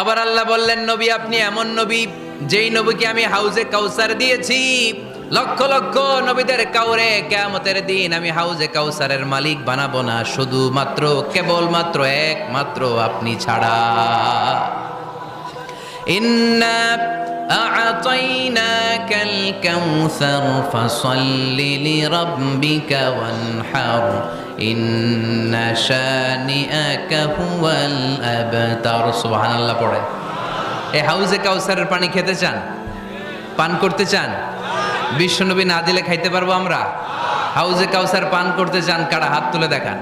আবার আল্লাহ বললেন, নবী আপনি এমন নবী যেই নবীকে আমি হাউজে কাউসার দিয়েছি। লক্ষ লক্ষ নবীদের কাউরে কিয়ামতের দিন আমি হাউজে কাউসারের মালিক বানাবো না, শুধুমাত্র কেবলমাত্র একমাত্র আপনি ছাড়া। ইন্না আ'তাইনাকাল কাউসার ফাসাল্লি লিরাব্বিকা ওয়ানহার ইন্না শানিআকা হুয়াল আবতার। সুবহানাল্লাহ পড়ে। এই হাউজে কাউসারের পানি খেতে চান? পান করতে চান? বিশ্বনবী না দিলে খাইতে পারবো আমরা? হাউজে কাউসার পান করতে চান কারা? হাত তুলে দেখান।